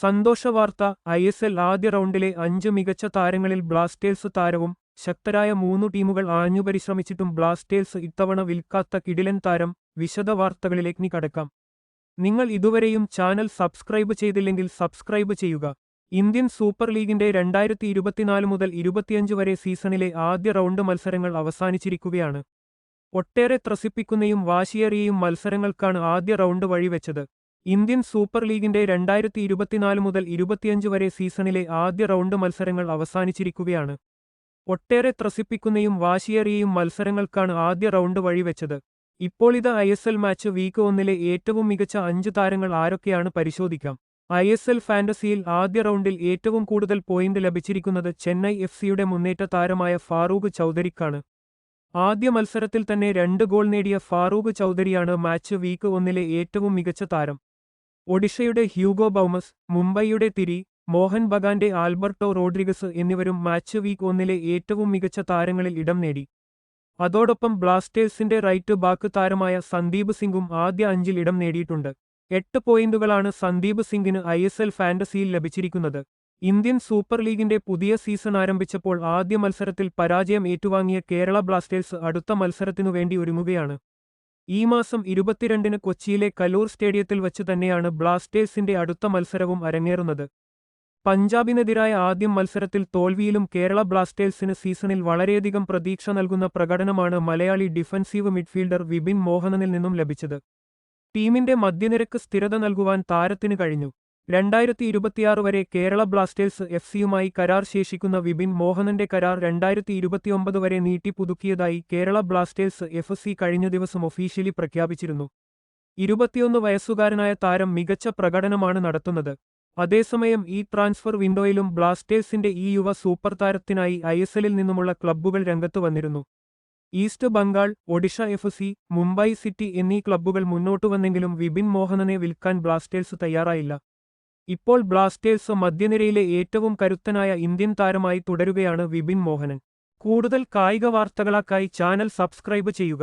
സന്തോഷവാർത്ത ISL ആദ്യ റൗണ്ടിലെ 5 മികച്ച താരങ്ങളിൽ ബ്ലാസ്റ്റേഴ്സ് താരവും ശക്തരായ 3 ടീമുകൾ ആഞ്ഞുപരിശ്രമിച്ചിട്ടും ബ്ലാസ്റ്റേഴ്സ് ഇത്തവണ വിൽക്കാത്ത കിടിലൻ താരം. വിശദവാർത്തകളിലേക്ക് കടക്കാം. നിങ്ങൾ ഇതുവരെയും ചാനൽ സബ്സ്ക്രൈബ് ചെയ്തില്ലെങ്കിൽ സബ്സ്ക്രൈബ് ചെയ്യുക. ഇന്ത്യൻ സൂപ്പർ ലീഗിന്റെ 2024 മുതൽ 25 വരെ സീസണിലെ ആദ്യ റൗണ്ട് മത്സരങ്ങൾ അവസാനിച്ചിരിക്കുകയാണ്. ഒട്ടേറെ ത്രസിപ്പിക്കുന്നയും വാശിയേറിയയും മത്സരങ്ങൾക്കാണ് ആദ്യ റൗണ്ട് വഴിവെച്ചത്. ഇന്ത്യൻ സൂപ്പർ ലീഗിന്റെ 2024 മുതൽ 25 വരെ സീസണിലെ ആദ്യ റൗണ്ട് മത്സരങ്ങൾ അവസാനിച്ചിരിക്കുകയാണ്. ഒട്ടേറെ ത്രസിപ്പിക്കുന്നയും വാശിയേറിയയും മത്സരങ്ങൾക്കാണ് ആദ്യ റൗണ്ട് വഴിവെച്ചത്. ഇപ്പോൾ ഇത് ISL മാച്ച് വീക്ക് 1-ലെ ഏറ്റവും മികച്ച 5 താരങ്ങൾ ആരൊക്കെയാണ് പരിശോധിക്കാം. ISL ഫാന്റസിയിൽ ആദ്യ റൗണ്ടിൽ ഏറ്റവും കൂടുതൽ പോയിന്റ് ലഭിച്ചിരിക്കുന്നത് ചെന്നൈ FC-യുടെ മുന്നേറ്റ താരമായ ഫാറൂഖ് ചൗധരിക്കാണ്. ആദ്യ മത്സരത്തിൽ തന്നെ 2 ഗോൾ നേടിയ ഫാറൂഖ് ചൗധരിയാണ് മാച്ച് വീക്ക് 1-ലെ ഏറ്റവും മികച്ച താരം. ഒഡിഷയുടെ ഹ്യൂഗോ ബൗമസ്, മുംബൈയുടെ തിരി, മോഹൻ ബഗാന്റെ ആൽബർട്ടോ റോഡ്രിഗസ് എന്നിവരും മാച്ച് വീക്ക് 1-ലെ ഏറ്റവും മികച്ച താരങ്ങളിൽ ഇടം നേടി. അതോടൊപ്പം ബ്ലാസ്റ്റേഴ്സിന്റെ റൈറ്റ് ബാക്ക് താരമായ സന്ദീപ് സിംഗും ആദ്യ 5-ൽ ഇടം നേടിയിട്ടുണ്ട്. 8 പോയിന്റുകളാണ് സന്ദീപ് സിംഗിന് ISL ഫാന്റസിയിൽ ലഭിച്ചിരിക്കുന്നത്. ഇന്ത്യൻ സൂപ്പർ ലീഗിന്റെ പുതിയ സീസൺ ആരംഭിച്ചപ്പോൾ ആദ്യ മത്സരത്തിൽ പരാജയം ഏറ്റുവാങ്ങിയ കേരള ബ്ലാസ്റ്റേഴ്സ് അടുത്ത മത്സരത്തിനുവേണ്ടി ഒരുങ്ങുകയാണ്. ഈ മാസം 22-ന് കൊച്ചിയിലെ കലൂർ സ്റ്റേഡിയത്തിൽ വച്ച് തന്നെയാണ് ബ്ലാസ്റ്റേഴ്സിന്റെ അടുത്ത മത്സരവും അരങ്ങേറുന്നത്. പഞ്ചാബിനെതിരായ ആദ്യ മത്സരത്തിൽ തോൽവിയിലും കേരള ബ്ലാസ്റ്റേഴ്സിന് സീസണിൽ വളരെയധികം പ്രതീക്ഷ നൽകുന്ന പ്രകടനമാണ് മലയാളി ഡിഫൻസീവ് മിഡ്ഫീൽഡർ വിപിൻ മോഹനനിൽ നിന്നും ലഭിച്ചത്. ടീമിന്റെ മധ്യനിരക്ക് സ്ഥിരത നൽകുവാൻ താരത്തിന് കഴിഞ്ഞു. 2026 വരെ കേരള ബ്ലാസ്റ്റേഴ്സ് FC-യുമായി കരാർ ശേഷിക്കുന്ന വിപിൻ മോഹനന്റെ കരാർ 2029 വരെ നീട്ടി പുതുക്കിയതായി കേരള ബ്ലാസ്റ്റേഴ്സ് FC കഴിഞ്ഞ ദിവസം ഒഫീഷ്യലി പ്രഖ്യാപിച്ചിരുന്നു. 21 വയസ്സുകാരനായ താരം മികച്ച പ്രകടനമാണ് നടത്തുന്നത്. അതേസമയം ഈ ട്രാൻസ്ഫർ വിൻഡോയിലും ബ്ലാസ്റ്റേഴ്സിന്റെ ഈ യുവ സൂപ്പർ താരത്തിനായി ISL-ൽ നിന്നുമുള്ള ക്ലബ്ബുകൾ രംഗത്ത് വന്നിരുന്നു. East Bengal, Odisha FC, Mumbai city എന്നീ ക്ലബ്ബുകൾ മുന്നോട്ടുവന്നെങ്കിലും വിപിൻ മോഹനനെ വിൽക്കാൻ ബ്ലാസ്റ്റേഴ്സ് തയ്യാറായില്ല. ഇപ്പോൾ ബ്ലാസ്റ്റേഴ്സ് മധ്യനിരയിലെ ഏറ്റവും കരുത്തനായ ഇന്ത്യൻ താരമായി തുടരുകയാണ് വിപിൻ മോഹനൻ. കൂടുതൽ കായിക വാർത്തകൾക്കായി ചാനൽ സബ്സ്ക്രൈബ് ചെയ്യുക.